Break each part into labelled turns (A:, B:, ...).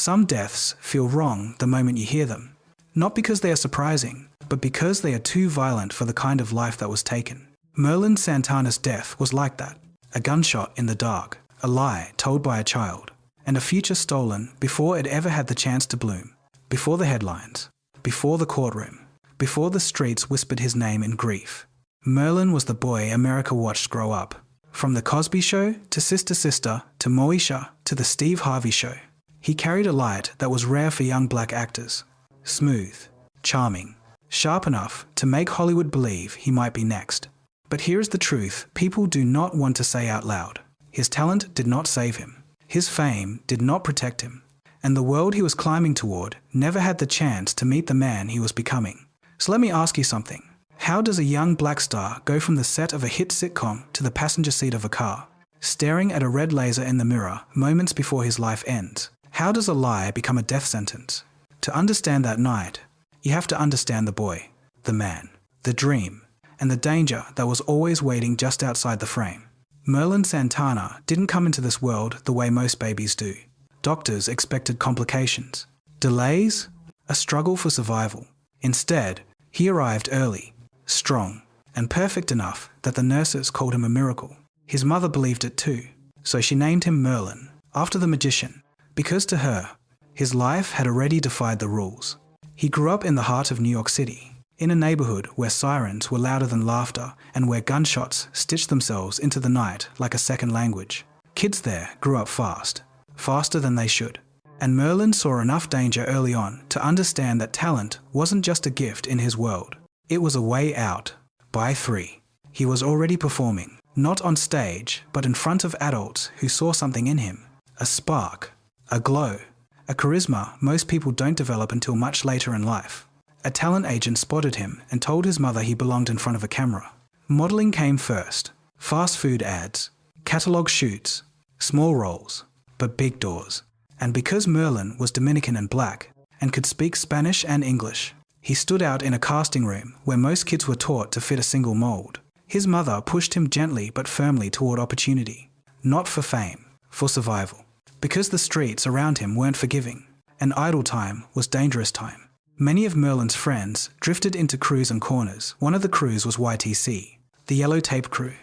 A: Some deaths feel wrong the moment you hear them. Not because they are surprising, but because they are too violent for the kind of life that was taken. Merlin Santana's death was like that. A gunshot in the dark, a lie told by a child, and a future stolen before it ever had the chance to bloom. Before the headlines, before the courtroom, before the streets whispered his name in grief. Merlin was the boy America watched grow up. From The Cosby Show to Sister Sister to Moesha to The Steve Harvey Show. He carried a light that was rare for young black actors. Smooth, charming, sharp enough to make Hollywood believe he might be next. But here's the truth people do not want to say out loud. His talent did not save him. His fame did not protect him. And the world he was climbing toward never had the chance to meet the man he was becoming. So let me ask you something. How does a young black star go from the set of a hit sitcom to the passenger seat of a car, staring at a red laser in the mirror moments before his life ends? How does a lie become a death sentence? To understand that night, you have to understand the boy, the man, the dream, and the danger that was always waiting just outside the frame. Merlin Santana didn't come into this world the way most babies do. Doctors expected complications, delays, a struggle for survival. Instead, he arrived early, strong, and perfect enough that the nurses called him a miracle. His mother believed it too, so she named him Merlin, after the magician, because to her, his life had already defied the rules. He grew up in the heart of New York City, in a neighborhood where sirens were louder than laughter and where gunshots stitched themselves into the night like a second language. Kids there grew up fast, faster than they should. And Merlin saw enough danger early on to understand that talent wasn't just a gift in his world. It was a way out. By 3, he was already performing, not on stage, but in front of adults who saw something in him. A spark, a glow, a charisma most people don't develop until much later in life. A talent agent spotted him and told his mother he belonged in front of a camera. Modeling came first. Fast food ads, catalog shoots, small roles, but big doors. And because Merlin was Dominican and black, and could speak Spanish and English, he stood out in a casting room where most kids were taught to fit a single mold. His mother pushed him gently but firmly toward opportunity. Not for fame, for survival. Because the streets around him weren't forgiving, and idle time was dangerous time. Many of Merlin's friends drifted into crews and corners. One of the crews was YTC, the Yellow Tape Crew,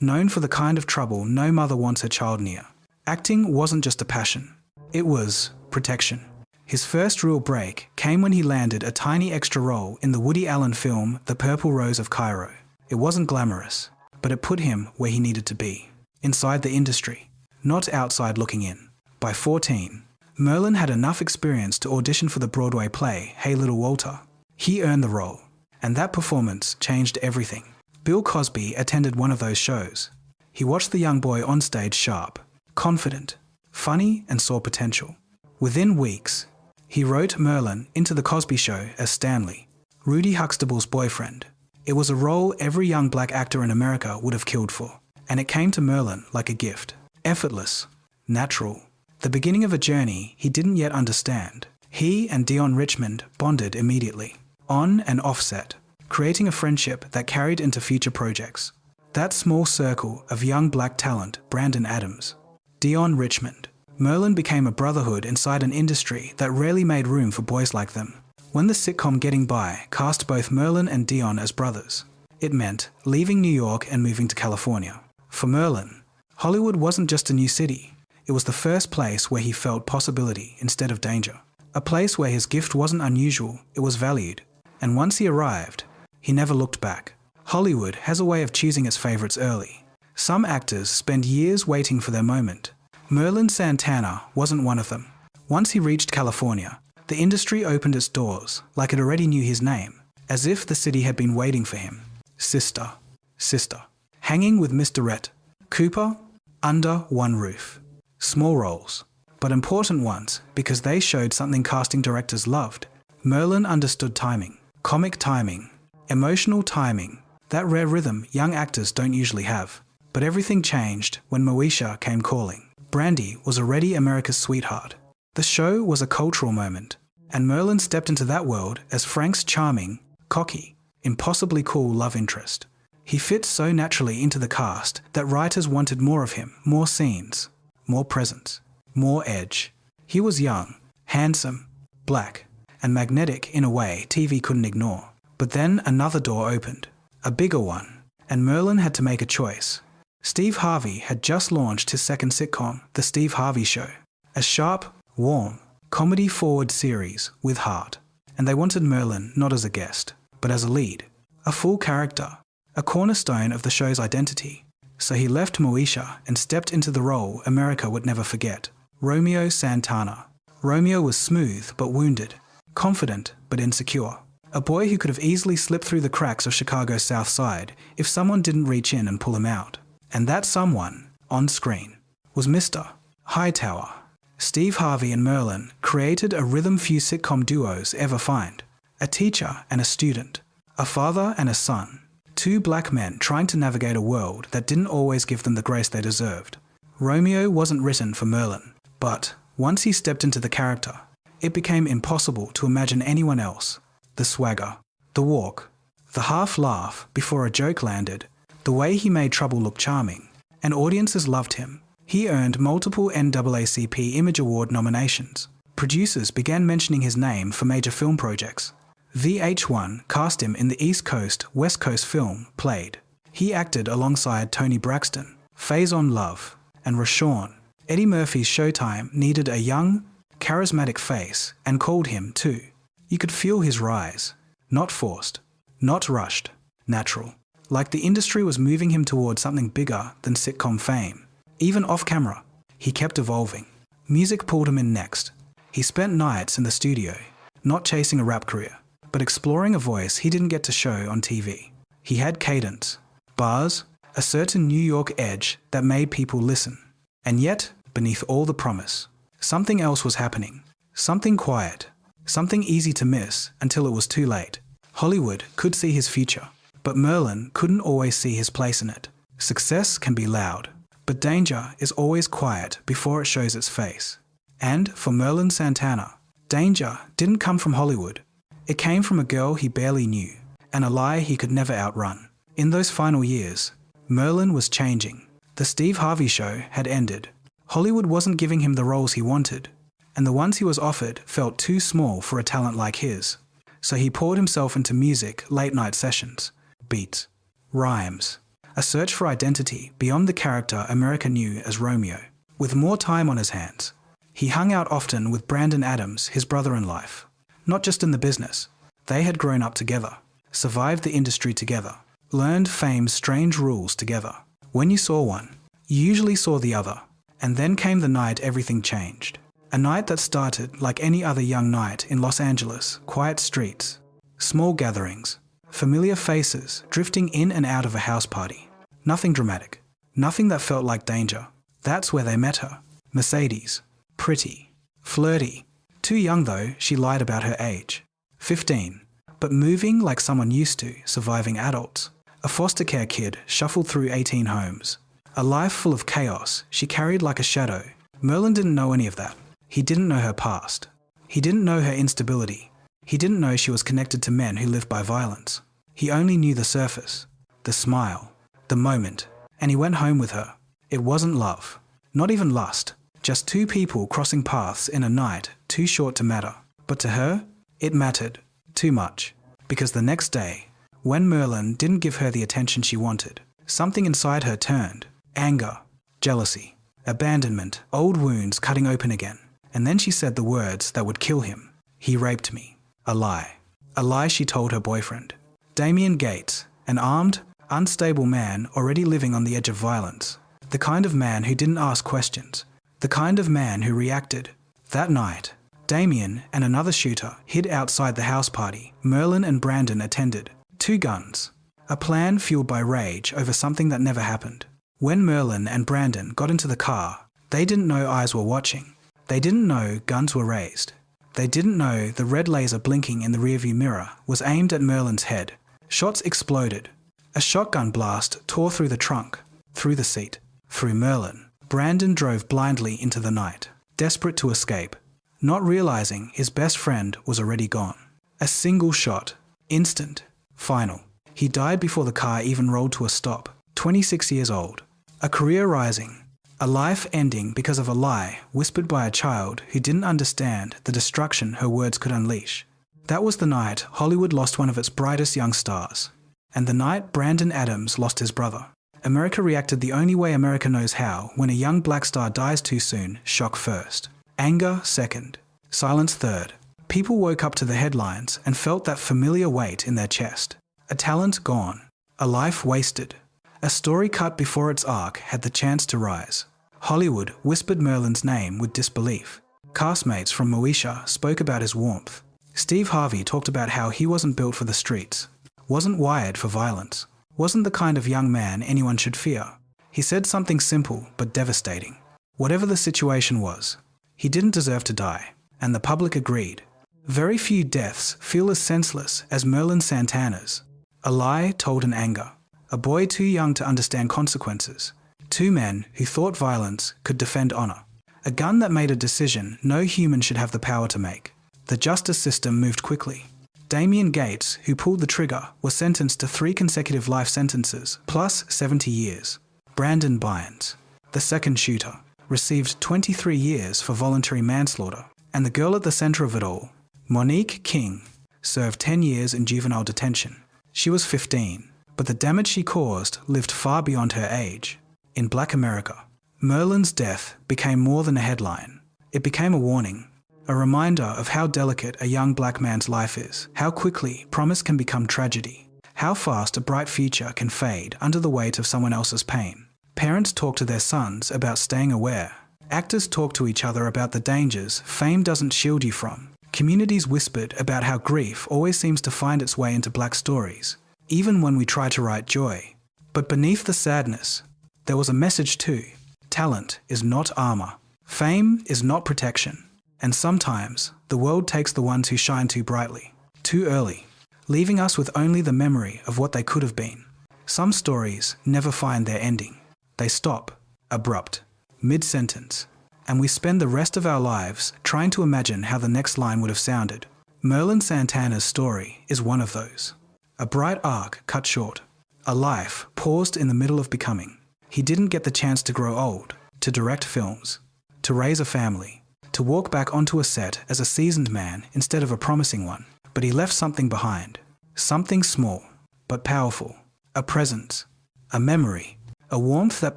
A: known for the kind of trouble no mother wants her child near. Acting wasn't just a passion. It was protection. His first real break came when he landed a tiny extra role in the Woody Allen film The Purple Rose of Cairo. It wasn't glamorous, but it put him where he needed to be, inside the industry, not outside looking in. By 14, Merlin had enough experience to audition for the Broadway play Hey Little Walter. He earned the role, and that performance changed everything. Bill Cosby attended one of those shows. He watched the young boy on stage sharp, confident, funny, and saw potential. Within weeks, he wrote Merlin into The Cosby Show as Stanley, Rudy Huxtable's boyfriend. It was a role every young black actor in America would have killed for, and it came to Merlin like a gift. Effortless, natural, the beginning of a journey he didn't yet understand. He and Dion Richmond bonded immediately, on and off set, creating a friendship that carried into future projects. That small circle of young black talent, Brandon Adams, Dion Richmond. Merlin became a brotherhood inside an industry that rarely made room for boys like them. When the sitcom Getting By cast both Merlin and Dion as brothers, it meant leaving New York and moving to California. For Merlin, Hollywood wasn't just a new city. It was the first place where he felt possibility instead of danger. A place where his gift wasn't unusual, it was valued. And once he arrived, he never looked back. Hollywood has a way of choosing its favorites early. Some actors spend years waiting for their moment. Merlin Santana wasn't one of them. Once he reached California, the industry opened its doors like it already knew his name, as if the city had been waiting for him. Sister, Sister, Hanging with Mr. Rhett, Cooper, Under One Roof. Small roles, but important ones because they showed something casting directors loved. Merlin understood timing, comic timing, emotional timing, that rare rhythm young actors don't usually have. But everything changed when Moesha came calling. Brandy was already America's sweetheart. The show was a cultural moment, and Merlin stepped into that world as Frank's charming, cocky, impossibly cool love interest. He fit so naturally into the cast that writers wanted more of him, more scenes, more presence, more edge. He was young, Handsome, black, and magnetic in a way TV couldn't ignore. But then another door opened, a bigger one, and Merlin had to make a choice. Steve Harvey had just launched his second sitcom, The Steve Harvey Show, a sharp, warm, comedy-forward series with heart. And they wanted Merlin not as a guest, but as a lead, a full character, a cornerstone of the show's identity. So he left Moesha and stepped into the role America would never forget, Romeo Santana. Romeo was smooth but wounded, confident but insecure. A boy who could have easily slipped through the cracks of Chicago's South Side if someone didn't reach in and pull him out. And that someone, on screen, was Mr. Hightower. Steve Harvey and Merlin created a rhythm few sitcom duos ever find. A teacher and a student, a father and a son. Two black men trying to navigate a world that didn't always give them the grace they deserved. Romeo wasn't written for Merlin, but once he stepped into the character, it became impossible to imagine anyone else. The swagger, the walk, the half laugh before a joke landed, the way he made trouble look charming, and audiences loved him. He earned multiple NAACP Image Award nominations. Producers began mentioning his name for major film projects. VH1 cast him in the East Coast, West Coast film Played. He acted alongside Toni Braxton, Faison Love, and Rashawn. Eddie Murphy's Showtime needed a young, charismatic face and called him too. You could feel his rise. Not forced, not rushed, natural. Like the industry was moving him towards something bigger than sitcom fame. Even off-camera, he kept evolving. Music pulled him in next. He spent nights in the studio, not chasing a rap career, but exploring a voice he didn't get to show on TV. He had cadence, bars, a certain New York edge that made people listen. And yet, beneath all the promise, something else was happening. Something quiet. Something easy to miss until it was too late. Hollywood could see his future, but Merlin couldn't always see his place in it. Success can be loud, but danger is always quiet before it shows its face. And for Merlin Santana, danger didn't come from Hollywood. It came from a girl he barely knew, and a lie he could never outrun. In those final years, Merlin was changing. The Steve Harvey Show had ended. Hollywood wasn't giving him the roles he wanted, and the ones he was offered felt too small for a talent like his. So he poured himself into music, late-night sessions, beats, rhymes, a search for identity beyond the character America knew as Romeo. With more time on his hands, he hung out often with Brandon Adams, his brother in life. Not just in the business. They had grown up together, survived the industry together, learned fame's strange rules together. When you saw one, you usually saw the other. And then came the night everything changed. A night that started like any other young night in Los Angeles, quiet streets, small gatherings, familiar faces drifting in and out of a house party. Nothing dramatic, nothing that felt like danger. That's where they met her. Mercedes, pretty, flirty. Too young though, she lied about her age. 15, but moving like someone used to, surviving adults. A foster care kid shuffled through 18 homes. A life full of chaos she carried like a shadow. Merlin didn't know any of that. He didn't know her past. He didn't know her instability. He didn't know she was connected to men who lived by violence. He only knew the surface, the smile, the moment, and he went home with her. It wasn't love, not even lust, just two people crossing paths in a night too short to matter. But to her, it mattered too much, because the next day, when Merlin didn't give her the attention she wanted, something inside her turned. Anger, jealousy, abandonment, old wounds cutting open again. And then she said the words that would kill him. He raped me. A lie. A lie she told her boyfriend. Damian Gates, an armed, unstable man already living on the edge of violence. The kind of man who didn't ask questions. The kind of man who reacted. That night, Damian and another shooter hid outside the house party Merlin and Brandon attended. 2 guns. A plan fueled by rage over something that never happened. When Merlin and Brandon got into the car, they didn't know eyes were watching. They didn't know guns were raised. They didn't know the red laser blinking in the rearview mirror was aimed at Merlin's head. Shots exploded. A shotgun blast tore through the trunk, through the seat, through Merlin. Brandon drove blindly into the night, desperate to escape, not realizing his best friend was already gone. A single shot, instant, final. He died before the car even rolled to a stop, 26 years old. A career rising, A life ending because of a lie whispered by a child who didn't understand the destruction her words could unleash. That was the night Hollywood lost one of its brightest young stars. And the night Brandon Adams lost his brother. America reacted the only way America knows how when a young black star dies too soon, shock first. Anger second. Silence third. People woke up to the headlines and felt that familiar weight in their chest. A talent gone. A life wasted. A story cut before its arc had the chance to rise. Hollywood whispered Merlin's name with disbelief. Castmates from Moesha spoke about his warmth. Steve Harvey talked about how he wasn't built for the streets, wasn't wired for violence, wasn't the kind of young man anyone should fear. He said something simple but devastating. Whatever the situation was, he didn't deserve to die, and the public agreed. Very few deaths feel as senseless as Merlin Santana's. A lie told in anger. A boy too young to understand consequences. Two men who thought violence could defend honor. A gun that made a decision no human should have the power to make. The justice system moved quickly. Damian Gates, who pulled the trigger, was sentenced to 3 consecutive life sentences, plus 70 years. Brandon Bynes, the second shooter, received 23 years for voluntary manslaughter. And the girl at the center of it all, Monique King, served 10 years in juvenile detention. She was 15, but the damage she caused lived far beyond her age. In Black America, Merlin's death became more than a headline. It became a warning. A reminder of how delicate a young black man's life is, how quickly promise can become tragedy, how fast a bright future can fade under the weight of someone else's pain. Parents talk to their sons about staying aware. Actors talk to each other about the dangers fame doesn't shield you from. Communities whispered about how grief always seems to find its way into black stories, even when we try to write joy. But beneath the sadness, there was a message too. Talent is not armor. Fame is not protection. And sometimes, the world takes the ones who shine too brightly, too early, leaving us with only the memory of what they could have been. Some stories never find their ending. They stop, abrupt, mid-sentence, and we spend the rest of our lives trying to imagine how the next line would have sounded. Merlin Santana's story is one of those. A bright arc cut short. A life paused in the middle of becoming. He didn't get the chance to grow old, to direct films, to raise a family, to walk back onto a set as a seasoned man instead of a promising one. But he left something behind. Something small, but powerful. A presence. A memory. A warmth that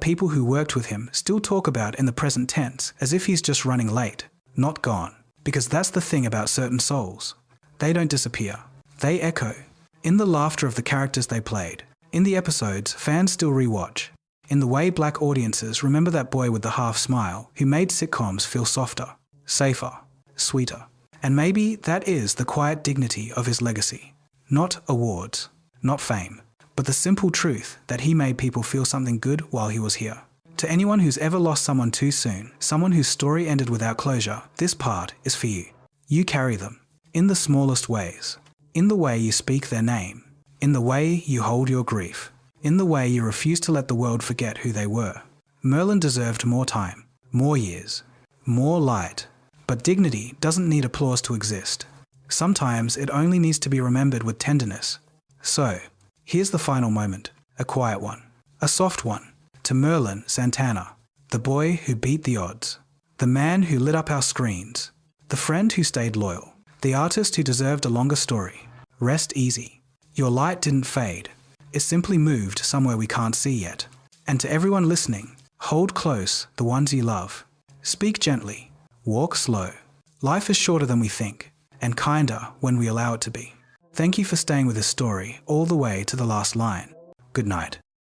A: people who worked with him still talk about in the present tense as if he's just running late, not gone. Because that's the thing about certain souls. They don't disappear. They echo. In the laughter of the characters they played. In the episodes fans still rewatch. In the way black audiences remember that boy with the half smile who made sitcoms feel softer, safer, sweeter. And maybe that is the quiet dignity of his legacy. Not awards, not fame, but the simple truth that he made people feel something good while he was here. To anyone who's ever lost someone too soon, someone whose story ended without closure, this part is for you. You carry them, in the smallest ways. In the way you speak their name. In the way you hold your grief. In the way you refuse to let the world forget who they were. Merlin deserved more time, more years, more light. But dignity doesn't need applause to exist. Sometimes it only needs to be remembered with tenderness. So, here's the final moment, a quiet one, a soft one, to Merlin Santana, the boy who beat the odds, the man who lit up our screens, the friend who stayed loyal, the artist who deserved a longer story. Rest easy. Your light didn't fade. It simply moved somewhere we can't see yet. And to everyone listening, hold close the ones you love. Speak gently. Walk slow. Life is shorter than we think, and kinder when we allow it to be. Thank you for staying with this story all the way to the last line. Good night.